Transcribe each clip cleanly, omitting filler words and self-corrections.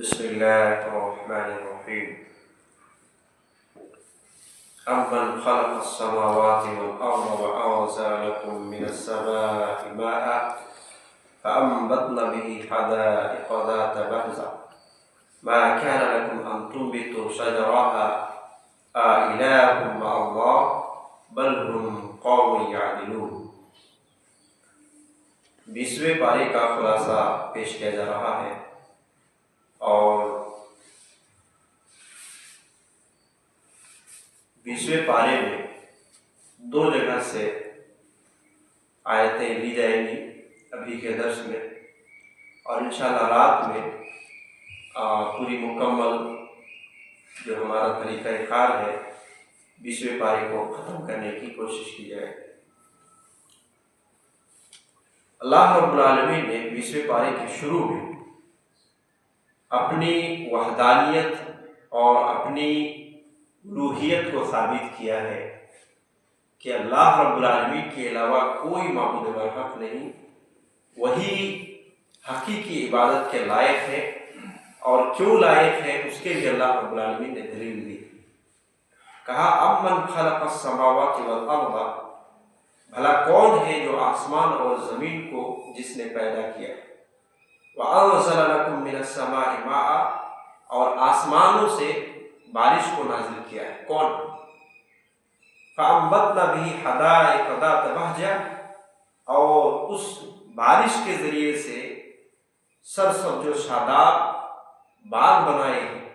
بسم الله الرحمن الرحيم أمن خلق السماوات والأرض وأنزل لكم من السماء ماء فأنبتنا به حدائق ذات بهجة ما كان لكم أن تنبتوا شجرها أإله مع الله بل هم قوم يعدلون۔ 20ویں پارے کا خلاصہ پیش کیا جا رہا ہے اور 20ویں پارے میں 2 جگہ سے آیتیں لی جائیں گی ابھی کے درس میں، اور انشاءاللہ رات میں پوری مکمل جو ہمارا طریقہ کار ہے 20ویں پارے کو ختم کرنے کی کوشش کی جائے۔ اللہ رب العالمین نے 20ویں پارے کے شروع میں اپنی وحدانیت اور اپنی الوہیت کو ثابت کیا ہے کہ اللہ رب العالمین کے علاوہ کوئی معبود برحق نہیں، وہی حقیقی عبادت کے لائق ہے، اور کیوں لائق ہے اس کے لیے اللہ رب العالمین نے دلیل دی۔ کہا امن خلق السماوات والارض، بھلا کون ہے جو آسمان اور زمین کو جس نے پیدا کیا، وَأَنزَلَ لَكُم مِّنَ السَّمَاءِ مَاءً، اور آسمانوں سے بارش کو نازل کیا ہے، کون؟ فَأَنبَتْنَا بِهِ حَدَائِقَ ذَاتَ بَهْجَةٍ، اور اس بارش کے ذریعے سے سرسبز و شاداب باغ بنائے ہیں۔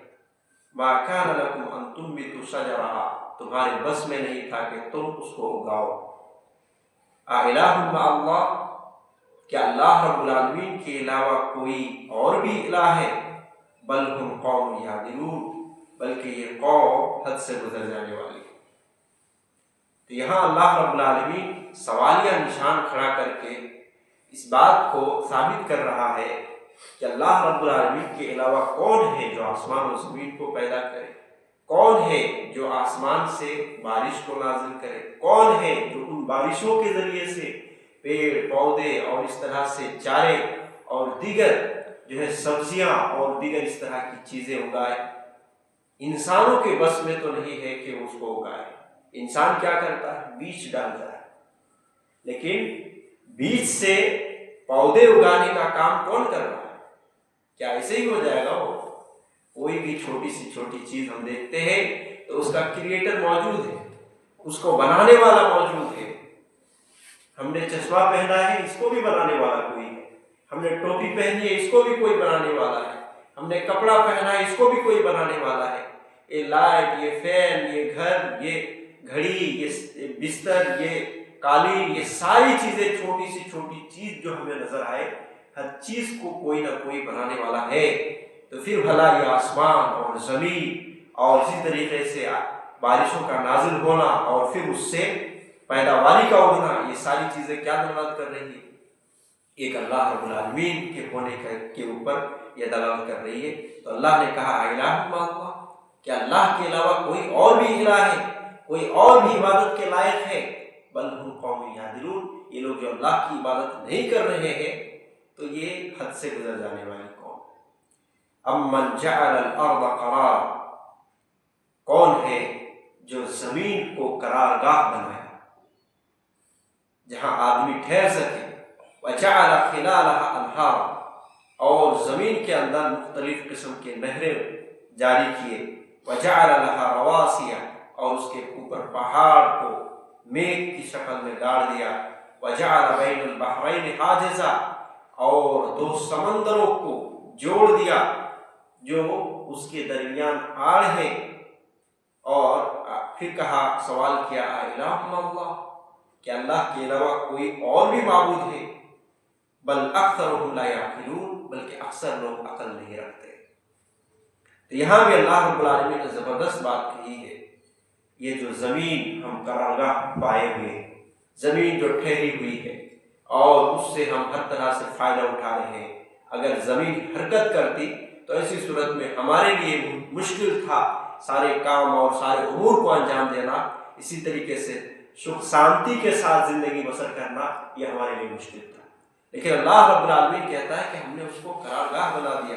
مَا كَانَ لَكُمْ أَن تُنبِتُوا شَجَرَهَا، تمہارے بس میں نہیں تھا کہ تم اس کو اگاؤ۔ اِلٰہٌ مع اللہ، کیا اللہ رب العالمین کے علاوہ کوئی اور بھی الہ ہے؟ بل ہم قوم یعدلون، بلکہ یہ قوم حد سے گزر جانے والی ہے۔ تو یہاں اللہ رب العالمین سوالیہ نشان کھڑا کر کے اس بات کو ثابت کر رہا ہے کہ اللہ رب العالمین کے علاوہ کون ہے جو آسمان و زمین کو پیدا کرے، کون ہے جو آسمان سے بارش کو نازل کرے، کون ہے جو ان بارشوں کے ذریعے سے پیڑ پودے اور اس طرح سے چارے اور دیگر جو ہے سبزیاں اور دیگر اس طرح کی چیزیں اگائے۔ انسانوں کے بس میں تو نہیں ہے کہ اس کو اگائے۔ انسان کیا کرتا ہے؟ بیج ڈالتا ہے، لیکن بیج سے پودے اگانے کا کام کون کر رہا ہے؟ کیا ایسے ہی ہو جائے گا؟ وہ کوئی بھی چھوٹی سی چھوٹی چیز ہم دیکھتے ہیں تو اس کا کریٹر موجود ہے، اس کو بنانے والا موجود ہے۔ ہم نے چشمہ پہنا ہے، اس کو بھی بنانے والا کوئی ہے۔ ہم نے ٹوپی پہنی ہے، اس کو بھی کوئی بنانے والا ہے۔ ہم نے کپڑا پہنا ہے، اس کو بھی کوئی بنانے والا ہے۔ یہ لائٹ، یہ فین، یہ گھر، یہ گھڑی، یہ بستر، یہ قالین، یہ ساری چیزیں چھوٹی سی چھوٹی چیز جو ہمیں نظر آئے، ہر چیز کو کوئی نہ کوئی بنانے والا ہے۔ تو پھر بھلا یہ آسمان اور زمین اور اسی طریقے سے بارشوں کا نازل ہونا اور پھر اس سے پیداواری کا اگنا، یہ ساری چیزیں کیا دلالت کر رہی ہے؟ ایک اللہ رب العالمین کے ہونے کے اوپر یہ دلالت کر رہی ہے۔ تو اللہ نے کہا الہ مع اللہ، کیا اللہ کے علاوہ کوئی اور بھی الہ ہے، کوئی اور بھی عبادت کے لائق ہے؟ بل ہم قوم یعدلون، یہ لوگ جو اللہ کی عبادت نہیں کر رہے ہیں تو یہ حد سے گزر جانے والی قوم۔ امن جعل الارض قرار، کون ہے جو زمین کو قرارگاہ بنایا جہاں آدمی ٹھہر سکے، وجعل خلالها انہار، اور زمین کے اندر مختلف قسم کے نہریں جاری کیے، وجعل لها رواسي، اور اس کے اوپر پہاڑ کو میگھ کی شکل میں گاڑ دیا، وجعل بین البحرین حاجزا، اور 2 سمندروں کو جوڑ دیا جو اس کے درمیان آڑ ہے، اور پھر کہا، سوال کیا الہ مع اللہ، کہ اللہ کے علاوہ کوئی اور بھی معبود ہے؟ بل اکثرهم لا یعقلون، بلکہ اکثر لوگ عقل نہیں رکھتے۔ تو یہاں بھی اللہ رب العالمین نے زبردست بات کہی ہے، یہ جو زمین ہم قرارگاہ پائے ہوئے ہیں، زمین جو ٹھہری ہوئی ہے اور اس سے ہم ہر طرح سے فائدہ اٹھا رہے ہیں، اگر زمین حرکت کرتی تو ایسی صورت میں ہمارے لیے مشکل تھا سارے کام اور سارے امور کو انجام دینا، اسی طریقے سے سکھ شانتی کے ساتھ زندگی بسر کرنا یہ ہمارے لیے مشکل تھا۔ لیکن اللہ رب العالمین کہتا ہے کہ ہم نے اس کو قرارگاہ بنا دیا،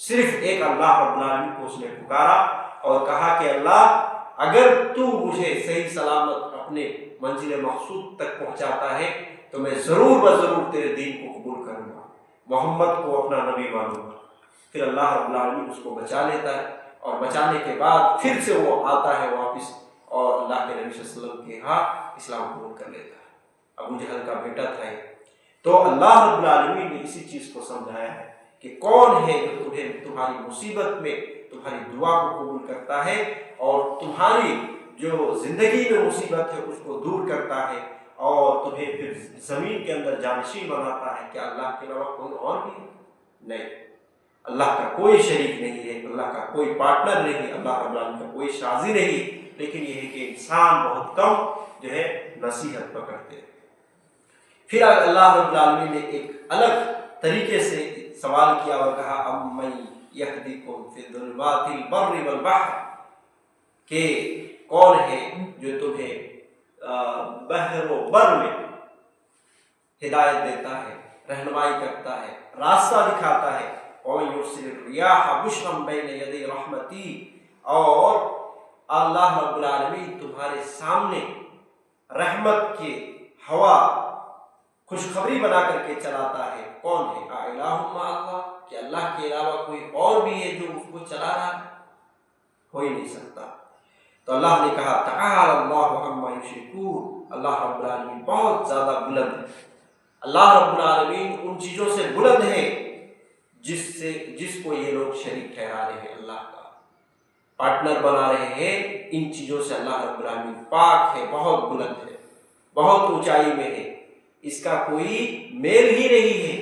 صرف ایک اللہ رب العالمین کو اس نے پکارا اور کہا کہ اللہ اگر تو مجھے صحیح سلامت اپنے منزل مقصود تک پہنچاتا ہے تو میں ضرور بضرور تیرے دین کو قبول کروں گا، محمد کو اپنا نبی مانوں گا۔ پھر اللہ رب العالمین اس کو بچا لیتا ہے، اور بچانے کے بعد پھر سے وہ آتا ہے واپس اور اللہ کے نبی صلی اللہ علیہ وسلم کے ہاں اسلام قبول کر لیتا ہے۔ ابو جہل کا بیٹا تھا یہ۔ تو اللہ رب العالمین نے اسی چیز کو سمجھایا ہے کہ کون ہے جو تمہیں تمہاری مصیبت میں تمہاری دعا کو قبول کرتا ہے اور تمہاری جو زندگی میں مصیبت ہے اس کو دور کرتا ہے اور تمہیں پھر زمین کے اندر جانشین بناتا ہے۔ کیا اللہ کے علاوہ کوئی اور بھی ہے؟ نہیں، اللہ کا کوئی شریک نہیں ہے، اللہ کا کوئی پارٹنر نہیں، اللہ رب العالمین کا کوئی شازی نہیں، لیکن یہ ہے کہ انسان بہت کم جو ہے نصیحت پکڑتے ہیں۔ پھر اللہ رب العالمین نے ایک الگ طریقے سے سوال کیا اور کہا امن یہدیکم فی الظلمات البر والبحر، کہ کون ہے جو تمہیں بحر و بر میں ہدایت دیتا ہے، رہنمائی کرتا ہے، راستہ دکھاتا ہے، اور یرسل الریاح بشرا بین یدی رحمتی، اور اللہ رب العالمین تمہارے سامنے رحمت کی ہوا خوشخبری بنا کر کے چلاتا ہے۔ کون ہے؟ الہ مع اللہ، کہ اللہ کے علاوہ کوئی اور بھی ہے جو اس کو چلا رہا ہے؟ ہو ہی نہیں سکتا۔ تو اللہ نے کہا تعالی اللہ عما یشرکون، اللہ رب العالمین بہت زیادہ بلند ہے۔ اللہ رب العالمین ان چیزوں سے بلند ہے جس کو یہ لوگ شریک ٹھہرا رہے ہیں، اللہ کا پارٹنر بنا رہے ہیں، ان چیزوں سے اللہ رب العالمین پاک ہے، بہت بلند ہے، بہت اونچائی میں ہے، اس کا کوئی میل ہی نہیں ہے۔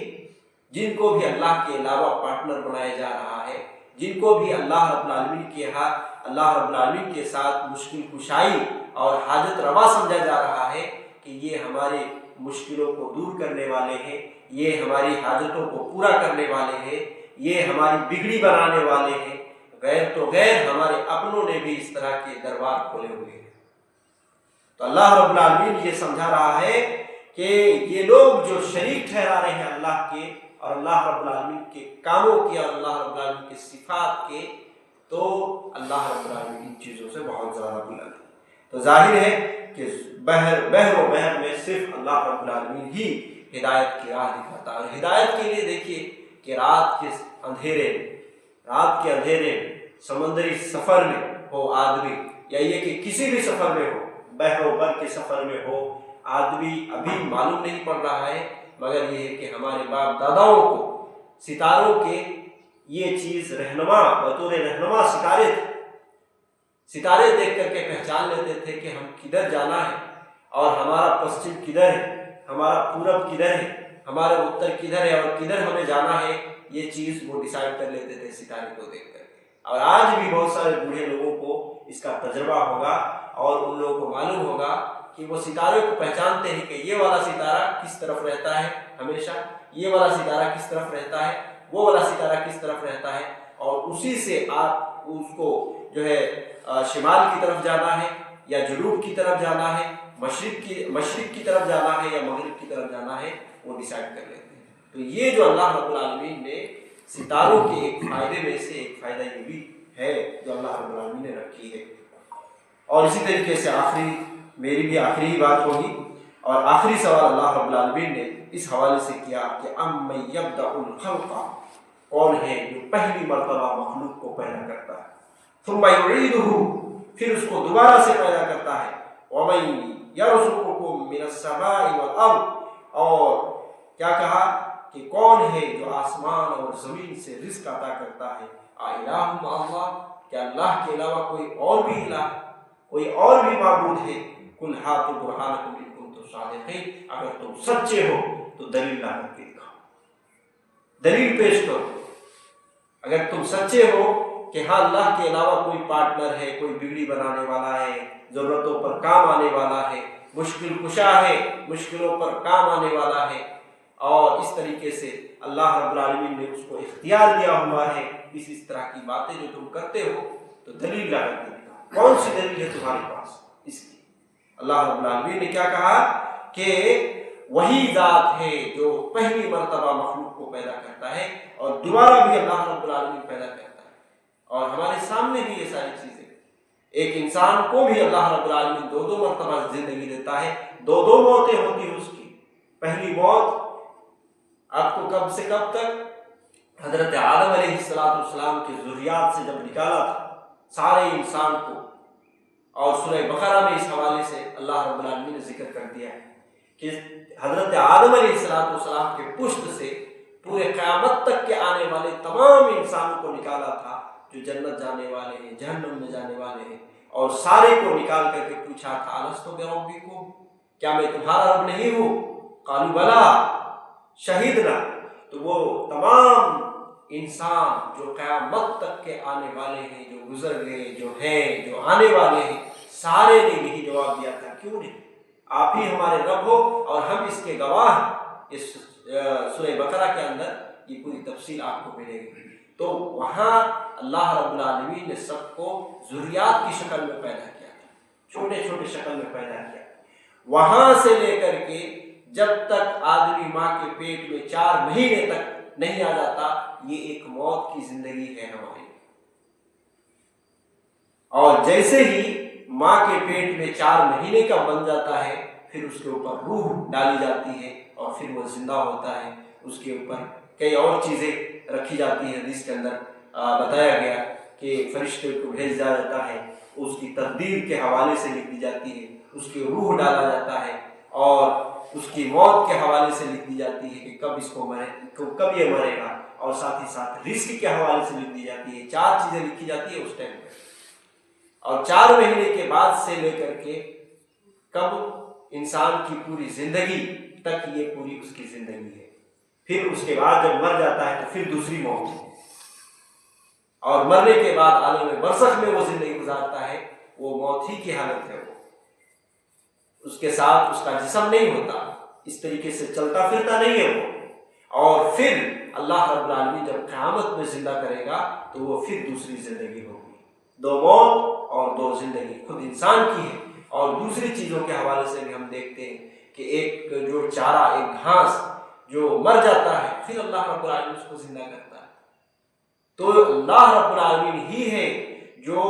جن کو بھی اللہ کے علاوہ پارٹنر بنایا جا رہا ہے، جن کو بھی اللہ رب العالمین کے ہاتھ اللہ رب العالمین کے ساتھ مشکل کشائی اور حاجت روا سمجھا جا رہا ہے کہ یہ ہمارے مشکلوں کو دور کرنے والے ہیں، یہ ہماری حاجتوں کو پورا کرنے والے ہیں، یہ ہماری بگڑی بنانے والے ہیں، غیر تو غیر ہمارے اپنوں نے بھی اس طرح کے دربار کھولے ہوئے ہیں۔ تو اللہ رب العالمین یہ سمجھا رہا ہے کہ یہ لوگ جو شریک ٹھہرا رہے ہیں اللہ کے اور اللہ رب العالمین کے کاموں کے اور اللہ رب العالمین کے صفات کے، تو اللہ رب العالمین ان چیزوں سے بہت زیادہ بلند ہے۔ تو ظاہر ہے کہ بحر و بحر میں صرف اللہ رب العالمین ہی ہدایت کی راہ دکھاتا ہے۔ اور ہدایت کے لیے دیکھیے کہ رات کے اندھیرے سمندری سفر میں ہو آدمی، یا یہ کہ کسی بھی سفر میں ہو، بحر و بر کے سفر میں ہو آدمی، ابھی معلوم نہیں پڑ رہا ہے، مگر یہ ہے کہ ہمارے باپ داداؤں کو ستاروں کے یہ چیز رہنما بطور رہنما ستارے دیکھ کر کے پہچان لیتے تھے کہ ہم کدھر جانا ہے، اور ہمارا پشچم کدھر ہے، ہمارا پورب کدھر ہے، ہمارا اتر کدھر ہے اور کدھر ہمیں جانا ہے، یہ چیز وہ ڈیسائیڈ کر لیتے تھے ستارے کو دیکھ کر کے۔ اور آج بھی بہت سارے بوڑھے لوگوں کو اس کا تجربہ ہوگا اور ان لوگوں کو معلوم ہوگا کہ وہ ستارے کو پہچانتے ہیں کہ یہ والا ستارہ کس طرف رہتا ہے ہمیشہ، یہ والا ستارہ کس طرف رہتا ہے، وہ والا ستارہ کس طرف رہتا ہے، اور اسی سے آپ اس کو جو ہے شمال کی طرف جانا ہے یا جنوب کی طرف جانا ہے، مشرق کی طرف جانا ہے یا مغرب کی طرف جانا ہے، وہ ڈیسائیڈ کر لیتے ہیں۔ تو یہ جو اللہ رب العالمین نے ستاروں کے ایک فائدے میں سے ایک فائدہ یہ بھی ہے جو اللہ رب العالمین نے رکھی ہے۔ اور اسی طریقے سے میری بھی آخری ہی بات ہوگی، اور آخری سوال اللہ رب العالمین نے اس حوالے سے کیا کہ امن یبدأ الخلق، کون ہے جو پہلی مرتبہ مخلوق کو پیدا کرتا ہے، ثم یعیدہ، پھر اس کو دوبارہ سے پیدا کرتا ہے، ومن یرزقکم من السماء والارض، اور کیا کہا کہ کون ہے جو آسمان اور زمین سے رزق عطا کرتا ہے، الہ مع اللہ، کہ اللہ کے علاوہ کوئی اور بھی الہ، کوئی اور بھی معبود ہے، قل ہاتوا برہانکم ان کنتم صادقین، اگر تم سچے ہو تو دلیل لا کر کے دکھاؤ، دلیل پیش کرو۔ اگر تم سچے ہو کہ ہاں اللہ کے علاوہ کوئی پارٹنر ہے، کوئی بگڑی بنانے والا ہے، ضرورتوں پر کام آنے والا ہے، مشکل کشا ہے، مشکلوں پر کام آنے والا ہے، اور اس طریقے سے اللہ رب العالمین نے اس کو اختیار دیا ہوا ہے، اس طرح کی باتیں جو تم کرتے ہو تو دلیل لا کر کے دکھاؤ۔ کون سی دلیل ہے تمہارے پاس اس کی؟ اللہ رب العالمین نے کیا کہا کہ وہی ذات ہے جو پہلی مرتبہ مخلوق کو پیدا کرتا ہے اور دوبارہ بھی اللہ رب العالمین پیدا کرتا ہے، اور ہمارے سامنے بھی یہ ساری چیزیں۔ ایک انسان کو بھی اللہ رب العالمین دو دو مرتبہ زندگی دیتا ہے، دو دو موتیں ہوتی ہیں اس کی۔ پہلی موت آپ کو کب سے کب تک؟ حضرت آدم علیہ السلام کی ذریات سے جب نکالا تھا سارے انسان کو، اور سورہ بقرہ میں اس حوالے سے اللہ رب العالمین نے ذکر کر دیا ہے کہ حضرت آدم علیہ السلام کے پشت سے پورے قیامت تک کے آنے والے تمام انسانوں کو نکالا تھا، جو جنت جانے والے ہیں، جہنم میں جانے والے ہیں، اور سارے کو نکال کر کے پوچھا تھا الستو بربکم، کیا میں تمہارا رب نہیں ہوں؟ قالوا بلا شہیدنا۔ تو وہ تمام انسان جو قیامت تک کے آنے والے ہیں، جو گزر گئے، جو ہیں، جو آنے والے ہیں، سارے نے یہی جواب دیا تھا کیوں نہیں، آپ ہی ہمارے رب ہو اور ہم اس کے گواہ۔ اس سورہ بقرہ کے اندر یہ پوری تفصیل آپ کو ملے گی۔ تو وہاں اللہ رب العالمین نے سب کو ذریات کی شکل میں پیدا کیا تھا، چھوٹے چھوٹے شکل میں پیدا کیا۔ وہاں سے لے کر کے جب تک آدمی ماں کے پیٹ میں 4 مہینے تک نہیں آ جاتا، یہ ایک موت کی زندگی ہے ہماری۔ اور جیسے ہی ماں کے پیٹ میں 4 مہینے کا بن جاتا ہے، پھر اس کے اوپر روح ڈالی جاتی ہے اور پھر وہ زندہ ہوتا ہے۔ اس کے اوپر کئی اور چیزیں رکھی جاتی ہیں، حدیث کے اندر بتایا گیا کہ فرشتے کو بھیج دیا جاتا ہے، اس کی تقدیر کے حوالے سے لکھ دی جاتی ہے، اس کی روح ڈالا جاتا ہے، اور اس کی موت کے حوالے سے لکھ دی جاتی ہے کہ کب اس کو کب یہ مرے گا، اور ساتھ ہی ساتھ رزق کے حوالے سے لکھ دی جاتی ہے۔ 4 چیزیں لکھی جاتی ہے اس ٹائم پہ، اور 4 مہینے کے بعد سے لے کر کے کب انسان کی پوری زندگی تک یہ پوری اس کی زندگی ہے۔ پھر اس کے بعد جب مر جاتا ہے تو پھر دوسری موت ہے، اور مرنے کے بعد عالم برزخ میں وہ زندگی گزارتا ہے، وہ موت ہی کی حالت ہے۔ وہ اس کے ساتھ اس کا جسم نہیں ہوتا، اس طریقے سے چلتا پھرتا نہیں ہے وہ، اور پھر اللہ رب العالمین جب قیامت میں زندہ کرے گا تو وہ پھر دوسری زندگی ہوگی۔ 2 موت اور 2 زندگی خود انسان کی ہے۔ اور دوسری چیزوں کے حوالے سے بھی ہم دیکھتے ہیں کہ ایک جو چارہ، ایک گھاس جو مر جاتا ہے، پھر اللہ رب العالمین اس کو زندہ کرتا ہے۔ تو اللہ رب العالمین ہی ہے جو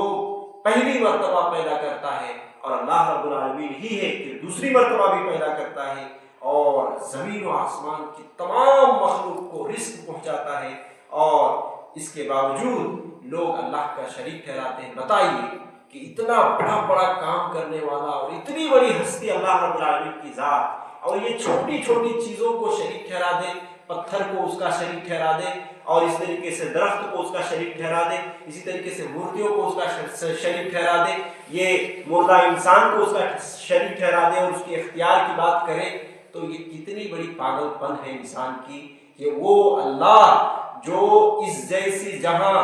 پہلی مرتبہ پیدا کرتا ہے، اور اللہ رب العالمین ہی ہے کہ دوسری مرتبہ بھی پیدا کرتا ہے، اور زمین و آسمان کی تمام مخلوق کو رزق پہنچاتا ہے، اور اس کے باوجود لوگ اللہ کا شریک ٹھہراتے ہیں۔ بتائیے کہ اتنا بڑا کام کرنے والا اور اتنی بڑی ہستی اللہ رب العالمین کی ذات، اور یہ چھوٹی چھوٹی چیزوں کو شریک ٹھہرا دے، پتھر کو اس کا شریک ٹھہرا دے، اور اس طریقے سے درخت کو اس کا شریک ٹھہرا دے، اسی طریقے سے مردیوں کو اس کا شریک ٹھہرا دے، یہ مردہ انسان کو اس کا شریک ٹھہرا دے، اور اس کے اختیار کی بات کرے، تو یہ کتنی بڑی پاگل پن ہے انسان کی کہ وہ اللہ جو اس جیسی جہاں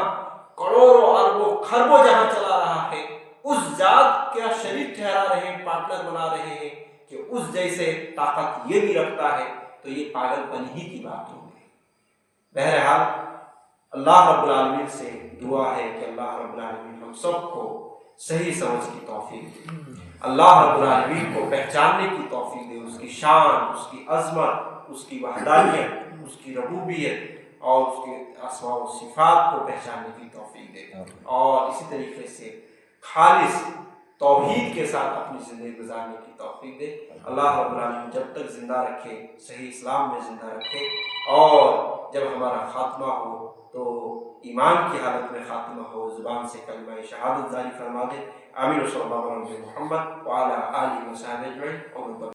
کروڑوں اربوں خربوں جہاں چلا رہا ہے، اس ذات کا شریک ٹھہرا رہے ہیں، پارٹنر بنا رہے ہیں کہ اس جیسے طاقت یہ بھی رکھتا ہے، تو یہ پاگل پن ہی کی بات ہوگی۔ بہرحال اللہ رب العالمین سے دعا ہے کہ اللہ رب العالمین ہم سب کو صحیح سمجھ کی توفیق دے، اللہ رب العالمین کو پہچاننے کی توفیق دے، اس کی شان، اس کی عظمت، اس کی وحدانیت، اس کی ربوبیت اور اس کے اسماء و صفات کو پہچاننے کی توفیق دے، اور اسی طریقے سے خالص توحید کے ساتھ اپنی زندگی گزارنے کی توفیق دے۔ اللہ رب العالمین جب تک زندہ رکھے، صحیح اسلام میں زندہ رکھے، اور جب ہمارا خاتمہ ہو تو ایمان کی حالت میں خاتمہ ہو، زبان سے کلمہ شہادت جاری فرما دے۔ آمین۔ صلی اللہ علیہ محمد وعلی آلہ وصحبہ اجمعین۔